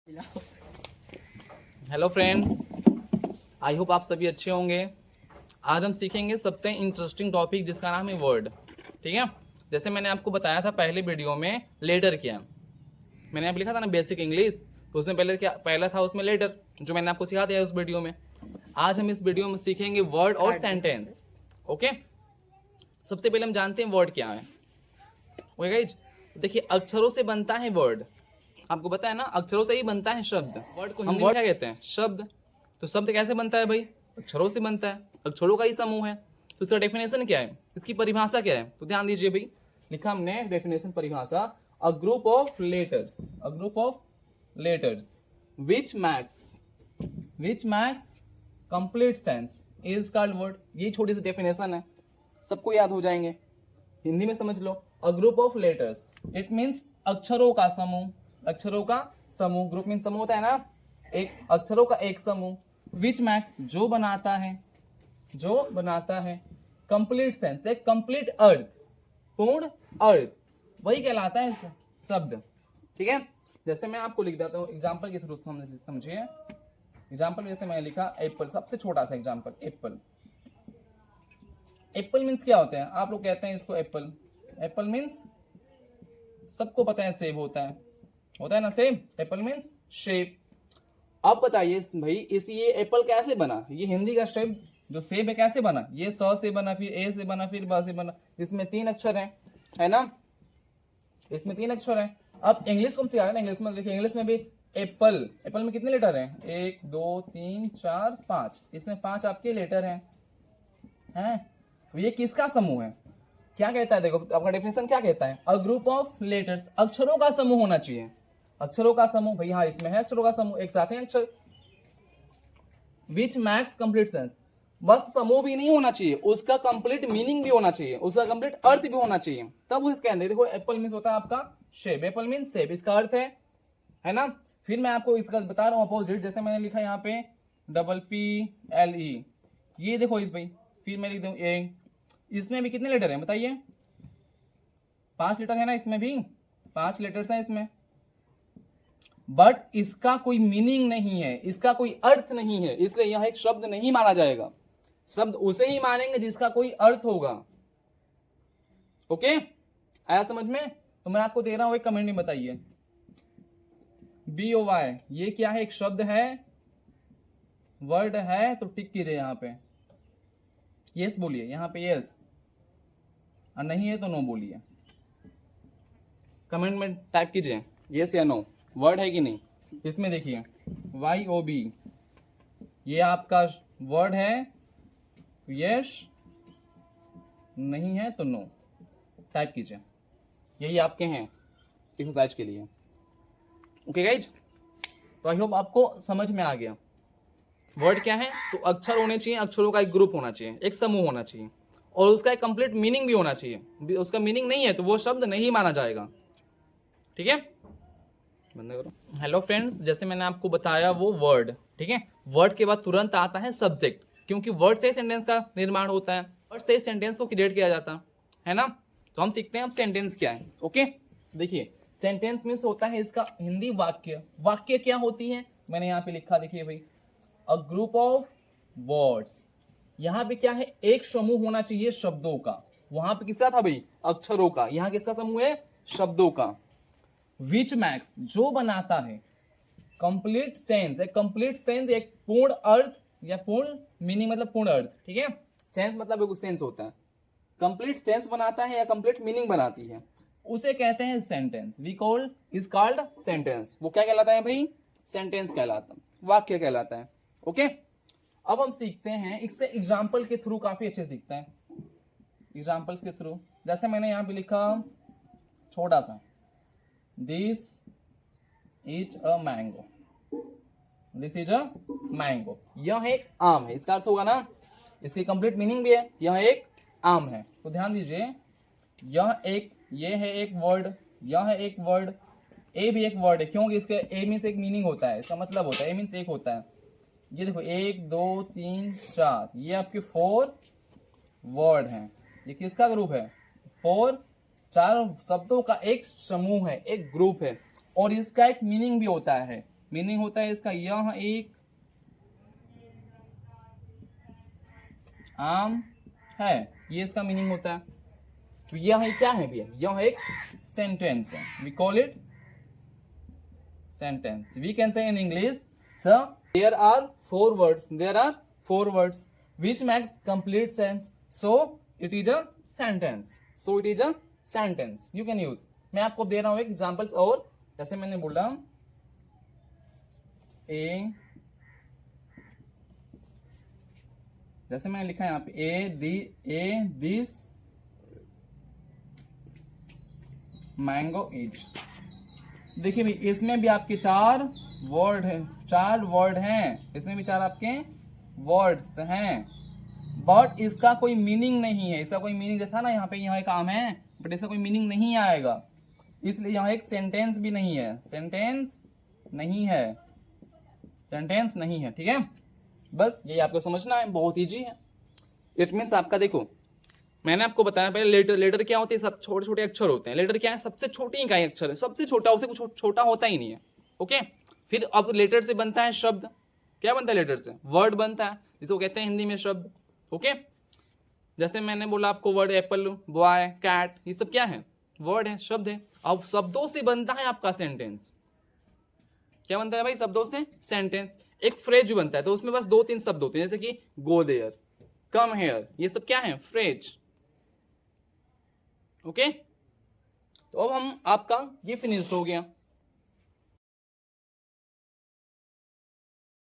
Hello friends, I hope आप सभी अच्छे होंगे। आज हम सीखेंगे सबसे इंटरेस्टिंग टॉपिक जिसका नाम है वर्ड। ठीक है, जैसे मैंने आपको बताया था पहले वीडियो में लेटर क्या, मैंने आप लिखा था ना बेसिक इंग्लिश, तो उसमें पहला था उसमें लेटर, जो मैंने आपको सिखा दिया उस वीडियो में। आज हम इस वीडियो में सीखेंगे वर्ड और सेंटेंस। ओके, सबसे पहले हम जानते हैं वर्ड क्या है। ओके गाइज, देखिए अक्षरों से बनता है वर्ड। आपको पता है ना, अक्षरों से ही बनता है शब्द। वर्ड को हम वर्ड क्या कहते हैं? शब्द। तो शब्द कैसे बनता है भाई? अक्षरों से बनता है, अक्षरों का ही समूह है। तो इसका डेफिनेशन क्या है, इसकी परिभाषा क्या है? तो ध्यान दीजिए भाई, लिखा हमने डेफिनेशन परिभाषा, अ group of letters, a group of letters which max complete sense is called word. ये छोटी सी डेफिनेशन है, सबको याद हो जाएंगे। हिंदी में समझ लो, a group of letters, it means अक्षरों का समूह। अक्षरों का समूह, ग्रुप मीन समूह होता है ना, एक अक्षरों का एक समूह। विच मैक्स, जो बनाता है कंप्लीट सेंस, एक कंप्लीट अर्थ, पूर्ण अर्थ, वही कहलाता है शब्द। ठीक है, जैसे मैं आपको लिख देता हूं एग्जाम्पल के थ्रू समझिए। एग्जाम्पल जैसे मैंने लिखा एप्पल, सबसे छोटा सा एग्जाम्पल, एप्पल। एप्पल मीन्स क्या होता है? आप लोग कहते हैं इसको एप्पल। एप्पल मीन्स सबको पता है सेब होता है ना सेब। Apple means shape. अब बताइए भाई, इस ये एप्पल कैसे बना? ये हिंदी का शब्द जो सेब है कैसे बना? ये स से बना, फिर ए से बना, फिर ब से बना। इसमें 3 अक्षर हैं, है ना? इसमें 3 अक्षर हैं। अब इंग्लिश को हम सिखा रहे हैं ना, इंग्लिश में देखिए, इंग्लिश में भी एप्पल, एप्पल में कितने लेटर हैं? 1 2 3 4 5। इसमें 5 आपके लेटर हैं। तो ये किसका समूह है? क्या कहता है? देखो आपका डेफिनेशन क्या कहता है? अ ग्रुप ऑफ लेटर्स, अक्षरों का समूह होना चाहिए। अक्षरों का समूह भाई, हाँ इसमें है अक्षरों का समूह, एक साथ है अक्षर। विच मैक्स कंप्लीट सेंस, बस समूह भी नहीं होना चाहिए, उसका कंप्लीट मीनिंग भी होना चाहिए, उसका कंप्लीट अर्थ भी होना चाहिए, तब उसके अंदर। देखो एप्पल मीन्स होता है आपका शेप, एप्पल मीन्स सेब, इसका अर्थ है ना? फिर मैं आपको इसका बता रहा हूं अपोजिट, जैसे मैंने लिखा यहाँ पे PPLE, ये देखो इस भाई, फिर मैं लिख दूं ए। इसमें भी कितने लेटर हैं बताइए? 5 लेटर है ना, इसमें भी 5 लेटर्स हैं इसमें। बट इसका कोई मीनिंग नहीं है, इसका कोई अर्थ नहीं है, इसलिए यह एक शब्द नहीं माना जाएगा। शब्द उसे ही मानेंगे जिसका कोई अर्थ होगा। ओके, आया समझ में? तो मैं आपको दे रहा हूं, एक कमेंट में बताइए। BOY, ये क्या है? एक शब्द है, वर्ड है, तो टिक कीजिए यहां पे, यस बोलिए यहां पे यस, और नहीं है तो नो बोलिए। कमेंट में टाइप कीजिए यस या नो, वर्ड है कि नहीं। इसमें देखिए YOB, ये आपका वर्ड है, यस, नहीं है तो नो, टाइप कीजिए। यही आपके हैं एक्सरसाइज के लिए। ओके गाइज, तो आई होप आपको समझ में आ गया। वर्ड क्या है? तो अक्षर होने चाहिए, अक्षरों का एक ग्रुप होना चाहिए, एक समूह होना चाहिए, और उसका एक कंप्लीट मीनिंग भी होना चाहिए। उसका मीनिंग नहीं है तो वो शब्द नहीं माना जाएगा। ठीक है, बंद करो। हेलो फ्रेंड्स, जैसे मैंने आपको बताया वो वर्ड, ठीक है। वर्ड के बाद तुरंत आता है सब्जेक्ट, क्योंकि वर्ड से सेंटेंस का निर्माण होता है, वर्ड से सेंटेंस को क्रिएट किया जाता है ना। तो हम सीखते हैं अब सेंटेंस क्या है। ओके, देखिए सेंटेंस मीन्स होता है इसका हिंदी वाक्य। वाक्य क्या होती है? मैंने यहाँ पे लिखा, देखिए भाई, अ ग्रुप ऑफ वर्ड्स। यहाँ पे क्या है? एक समूह होना चाहिए शब्दों का। वहां पे किसका था भाई? अक्षरों का। यहाँ किसका समूह है? शब्दों का। विच मैक्स, जो बनाता है, कंप्लीट सेंस, एक कंप्लीट सेंस, एक पूर्ण अर्थ या पूर्ण मीनिंग, मतलब पूर्ण अर्थ। ठीक है, सेंस मतलब एक सेंस होता है, कंप्लीट सेंस बनाता है या कंप्लीट मीनिंग बनाती है, उसे कहते हैं sentence. We called is called sentence. वो क्या कहलाता है भाई? सेंटेंस कहलाता है, वाक्य कहलाता है। ओके, अब हम सीखते हैं इससे एग्जाम्पल के थ्रू, काफी अच्छे सीखते हैं एग्जाम्पल्स के थ्रू। जैसे मैंने यहां पे लिखा छोटा सा, this is a mango, this is a mango. यह एक आम है, इसका अर्थ होगा ना, इसकी कंप्लीट मीनिंग भी है, यह एक आम है। तो ध्यान दीजिए, ये है एक वर्ड, यह है एक वर्ड, ए भी एक वर्ड है, क्योंकि इसके ए मीन्स एक मीनिंग होता है, इसका मतलब होता है, ए मीन्स एक होता है। ये देखो 1 2 3 4, ये आपके 4 वर्ड हैं। ये किसका ग्रुप है? 4 शब्दों का एक समूह है, एक ग्रुप है, और इसका एक मीनिंग भी होता है। मीनिंग होता है इसका यह एक आम है, ये इसका मीनिंग होता है। तो यह क्या है भैया, यह एक सेंटेंस है, we call it sentence. We can say in English, sir there are four words which makes complete sense, so it is a sentence you can use। मैं आपको दे रहा हूं एक एग्जांपल्स, और जैसे मैंने बोला जैसे मैंने लिखा है यहाँ पे ए दिस मैंगो इज। देखिए भाई इसमें भी आपके चार वर्ड हैं, इसमें भी चार आपके वर्ड्स हैं, बट इसका कोई मीनिंग नहीं है। इसका कोई मीनिंग, जैसा ना यहाँ पे यहाँ एक आम है, बट इसका कोई मीनिंग नहीं आएगा, इसलिए यहाँ एक सेंटेंस भी नहीं है, सेंटेंस नहीं है। ठीक है, बस यही आपको समझना है, बहुत ईजी है। इट मीन्स आपका, देखो मैंने आपको बताया पहले, लेटर क्या होते हैं, सब छोटे छोटे अक्षर होते हैं। लेटर क्या है, सबसे छोटी इकाई अक्षर है, सबसे छोटा, उससे कुछ छोटा होता ही नहीं है। ओके, फिर अब लेटर से बनता है शब्द। क्या बनता है लेटर से, वर्ड बनता है, जिसको कहते हैं हिंदी में शब्द। ओके, जैसे मैंने बोला आपको वर्ड एप्पल, बॉय, कैट, ये सब क्या है, वर्ड है, शब्द है। अब शब्दों से बनता है आपका सेंटेंस। क्या बनता है भाई, शब्दों से सेंटेंस। एक फ्रेज भी बनता है, तो उसमें बस 2-3 शब्द होते हैं, जैसे कि गो देयर, कम हेयर, ये सब क्या है, फ्रेज। ओके, तो अब हम आपका ये फिनिश्ड हो गया।